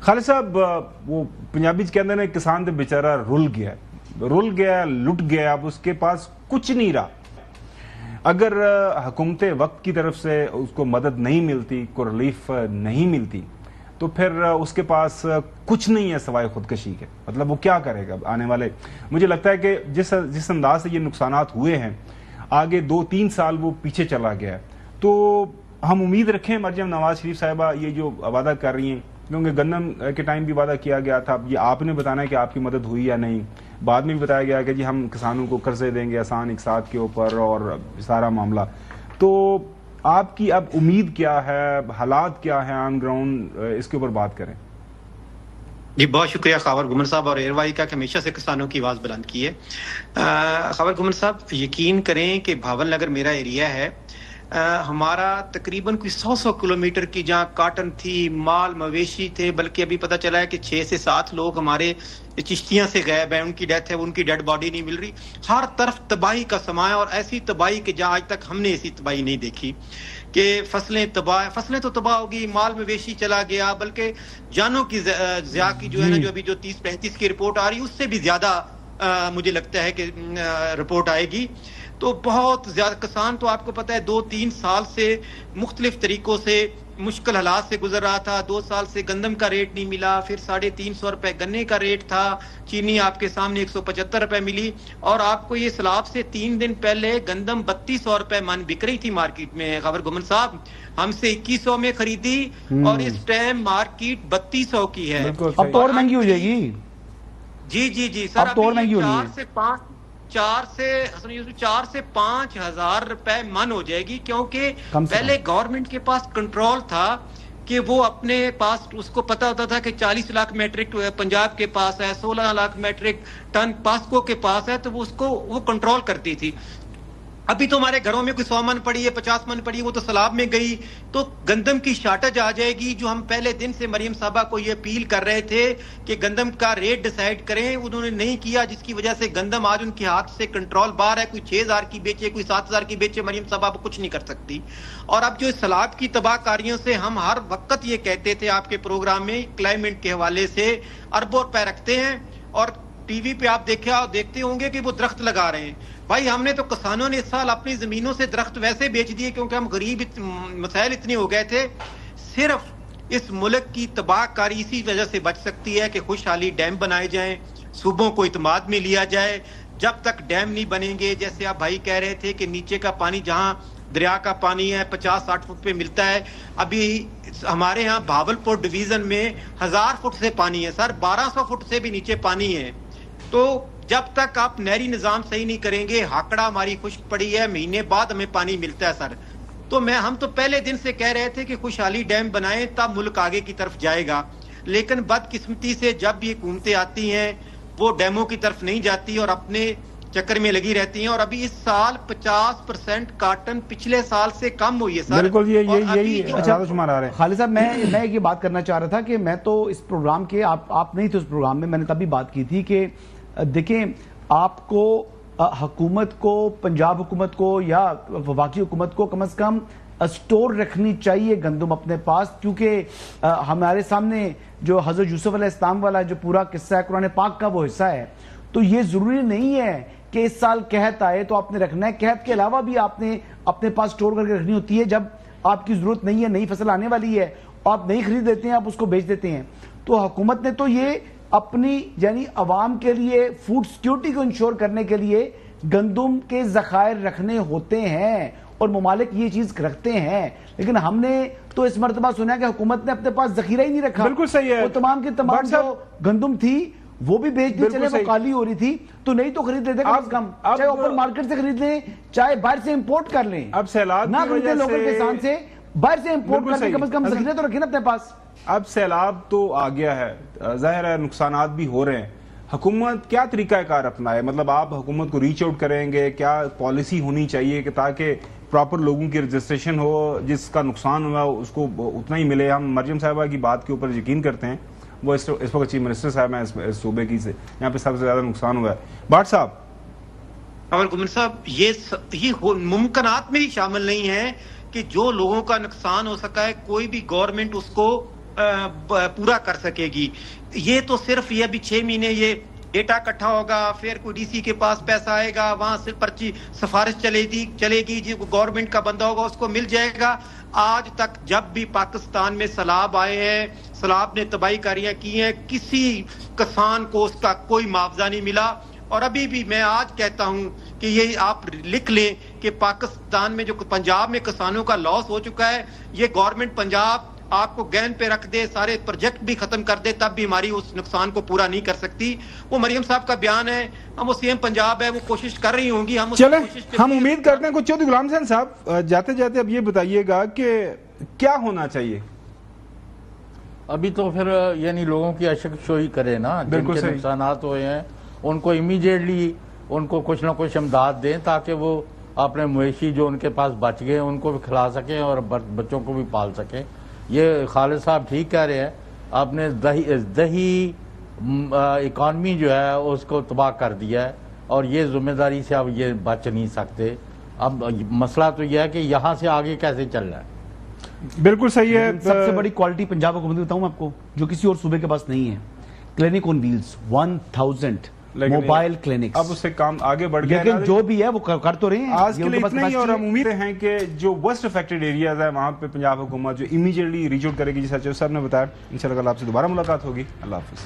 खालिद साहब, वो पंजाबी कहते हैं किसान तो बेचारा रुल गया, लुट गया, अब उसके पास कुछ नहीं रहा। अगर हुकूमत वक्त की तरफ से उसको मदद नहीं मिलती, को रिलीफ नहीं मिलती, तो फिर उसके पास कुछ नहीं है सिवाय खुदकशी के। मतलब वो क्या करेगा आने वाले? मुझे लगता है कि जिस अंदाज से ये नुकसानात हुए हैं, आगे 2-3 साल वो पीछे चला गया है। तो हम उम्मीद रखें मरियम नवाज शरीफ साहिबा ये जो वादा कर रही हैं, क्योंकि गंदम के टाइम भी वादा किया गया था, ये आपने बताना है कि आपकी मदद हुई या नहीं। बाद में भी बताया गया कि जी हम किसानों को कर्जे देंगे आसान इकसाद के ऊपर और सारा मामला। तो आपकी अब उम्मीद क्या है, हालात क्या है ऑन ग्राउंड, इसके ऊपर बात करें। जी बहुत शुक्रिया खबर गुमर साहब और एयरवाई का कि हमेशा से किसानों की आवाज़ बुलंद की है। खबर गुमर साहब, यकीन करें कि भावल नगर मेरा एरिया है। हमारा तकरीबन कोई 100 किलोमीटर की जहाँ काटन थी, माल मवेशी थे, बल्कि अभी पता चला है कि 6 से 7 लोग हमारे चिश्तियां से गायब है, उनकी डेथ है, उनकी डेड बॉडी नहीं मिल रही। हर तरफ तबाही का समाया और ऐसी तबाही कि जहाँ आज तक हमने ऐसी तबाही नहीं देखी कि फसलें तो तबाह होगी, माल मवेशी चला गया, बल्कि जानों की ज़िया की जो है ना, जो अभी जो 30-35 की रिपोर्ट आ रही है उससे भी ज्यादा मुझे लगता है कि रिपोर्ट आएगी। तो बहुत ज्यादा किसान तो आपको पता है 2-3 साल से मुख्तलिफ तरीकों से मुश्किल हालात से गुजर रहा था। 2 साल से गंदम का रेट नहीं मिला, फिर 350 रुपए गन्ने का रेट था, चीनी आपके सामने 175 रुपए मिली, और आपको ये सलाब से 3 दिन पहले गंदम 3200 रुपए मन बिक रही थी मार्केट में। खबर गुमन साहब, हमसे 2100 में खरीदी और इस टाइम मार्केट 3200 की है। अब तो और महंगी हो जाएगी। जी सर, अब तो और महंगी हो जाएगी। 4 से 5 हजार रुपए मन हो जाएगी, क्योंकि पहले गवर्नमेंट के पास कंट्रोल था कि वो अपने पास, उसको पता होता था कि 40 लाख मैट्रिक पंजाब के पास है, 16 लाख मैट्रिक टन पास्को के पास है, तो वो कंट्रोल करती थी। अभी तो हमारे घरों में कोई 100 मन पड़ी है, 50 मन पड़ी है, वो तो सलाब में गई। तो गंदम की शार्टेज आ जाएगी। जो हम पहले दिन से मरियम साहबा को ये अपील कर रहे थे कि गंदम का रेट डिसाइड करें, उन्होंने नहीं किया, जिसकी वजह से गंदम आज उनके हाथ से कंट्रोल बाहर है। कोई 6000 की बेचे, कोई 7000 की बेचे, मरियम साहबा कुछ नहीं कर सकती। और अब जो सलाब की तबाहकारियों से हम हर वक्त ये कहते थे आपके प्रोग्राम में, क्लाइमेट के हवाले से अरबों रुपए रखते हैं, और टीवी पे आप देखते होंगे कि वो दरख्त लगा रहे हैं। भाई हमने तो, किसानों ने इस साल अपनी जमीनों से दरख्त वैसे बेच दिए क्योंकि हम गरीब, मसाइल इतने हो गए थे। सिर्फ इस मुल्क की तबाहकारी इसी वजह से बच सकती है कि खुशहाली डैम बनाए जाएं, सूबों को इत्माद में लिया जाए। जब तक डैम नहीं बनेंगे, जैसे आप भाई कह रहे थे कि नीचे का पानी, जहां दरिया का पानी है 50-60 फुट पे मिलता है, अभी हमारे यहाँ भावलपुर डिवीजन में 1000 फुट से पानी है सर, 1200 फुट से भी नीचे पानी है। तो जब तक आप नहरी निजाम सही नहीं करेंगे, हाकड़ा हमारी खुश्क पड़ी है, महीने बाद हमें पानी मिलता है सर। तो हम तो पहले दिन से कह रहे थे कि खुशहाली डैम बनाएं, तब मुल्क आगे की तरफ जाएगा। लेकिन बदकिस्मती से जब ये हुकूमतें आती हैं, वो डैमों की तरफ नहीं जाती और अपने चक्कर में लगी रहती हैं। और अभी इस साल 50% काटन पिछले साल से कम हुई है सर। बिल्कुल, यही अच्छा शुमार आ रहे हैं। खालिद साहब, मैं ये बात करना चाह रहा था कि मैं तो इस प्रोग्राम के, आप नहीं थे उस प्रोग्राम में, मैंने तभी बात की थी कि देखें, आपको हुकूमत को, पंजाब हुकूमत को या वफाकी हुकूमत को कम से कम स्टोर रखनी चाहिए गंदम अपने पास, क्योंकि हमारे सामने जो हजरत यूसुफ अलैहिस्सलाम वाला जो पूरा किस्सा है, कुरान पाक का वो हिस्सा है। तो ये जरूरी नहीं है कि इस साल कहत आए तो आपने रखना है, कहत के अलावा भी आपने अपने पास स्टोर करके रखनी होती है। जब आपकी जरूरत नहीं है, नई फसल आने वाली है, आप नहीं खरीद देते हैं, आप उसको बेच देते हैं। तो हुकूमत ने तो ये अपनी, यानी अवाम के लिए फूड सिक्योरिटी को इंश्योर करने के लिए गंदम के जखायर रखने होते हैं, और ममालिक ये चीज रखते हैं। लेकिन हमने तो इस मर्तबा सुना कि हुकूमत ने अपने पास जखीरा ही नहीं रखा। बिल्कुल सही है। वो तमाम की तमाम जो गंदम थी वो भी बेच दी, चले वो काली हो रही थी, तो नहीं तो खरीद लेते कम से कम, चाहे ओपन मार्केट से खरीद लें, चाहे बाहर से इंपोर्ट कर लें। अब सैलाब ना खरीदे लोकल किसान से, बाहर से इंपोर्ट करके कम से कम जखीरे तो रखें ना अपने पास। अब सैलाब तो आ गया है, जाहिर है नुकसानात भी हो रहे हैं। हुकूमत क्या तरीकाकार अपनाए? मतलब आप हुकूमत को रीच आउट करेंगे, क्या पॉलिसी होनी चाहिए कि ताकि प्रॉपर लोगों की रजिस्ट्रेशन हो, जिसका नुकसान हुआ उसको उतना ही मिले? हम मरियम साहिबा की बात के ऊपर यकीन करते हैं, वो इस वक्त चीफ मिनिस्टर साहब हैं इस सूबे की, से यहाँ पे सबसे ज्यादा नुकसान हुआ है। भाट साहब, और गुमर साहब, ये मुमकिनात में ही शामिल नहीं है कि जो लोगों का नुकसान हो सका है, कोई भी गवर्नमेंट उसको पूरा कर सकेगी। ये तो सिर्फ ये अभी 6 महीने ये डेटा इकट्ठा होगा, फिर कोई डीसी के पास पैसा आएगा, वहां से पर्ची सिफारिश चलेगी जो गवर्नमेंट का बंदा होगा उसको मिल जाएगा। आज तक जब भी पाकिस्तान में सैलाब आए हैं, सैलाब ने तबाहीकारियां की हैं, किसी किसान को उसका कोई मुआवजा नहीं मिला। और अभी भी मैं आज कहता हूं कि ये आप लिख लें कि पाकिस्तान में जो पंजाब में किसानों का लॉस हो चुका है, ये गवर्नमेंट पंजाब आपको गैन पे रख दे, सारे प्रोजेक्ट भी खत्म कर दे, तब भी हमारी उस नुकसान को पूरा नहीं कर सकती। वो मरियम साहब का बयान है, हम वो सीएम पंजाब है, वो कोशिश कर रही होंगी। चले हम उम्मीद करते हैं। कुछ चौधरी गुलाम हुसैन साहब, जाते जाते अब ये बताइएगा कि क्या होना चाहिए। अभी तो फिर यानी लोगों की अशकशोई करे ना, जिनके नुकसानात हुए हैं उनको इमीडिएटली उनको कुछ ना कुछ इमदाद दें, ताकि वो अपने मवेशी जो उनके पास बच गए उनको भी खिला सकें और बच्चों को भी पाल सकें। ये खालिद साहब ठीक कह रहे हैं, आपने दही इकॉनमी जो है उसको तबाह कर दिया है और ये जिम्मेदारी से अब ये बच नहीं सकते। अब मसला तो यह है कि यहाँ से आगे कैसे चलना है। बिल्कुल सही है। सबसे बड़ी क्वालिटी पंजाब हुकूमत बताऊं आपको, जो किसी और सूबे के पास नहीं है, clinic on wheels, 1000 mobile clinics. अब उससे काम आगे बढ़ गया, लेकिन जो भी है वो कर तो रहे हैं। आज के लिए इतना ही, और हम उम्मीद हैं कि जो वर्स्ट अफेक्टेड एरियाज है वहां पे पंजाब हुकूमत जो इमीडिएटली रीच आउट करेगी, जैसा सर ने बताया। इंशाल्लाह कल आपसे दोबारा मुलाकात होगी। अल्लाह हाफिज।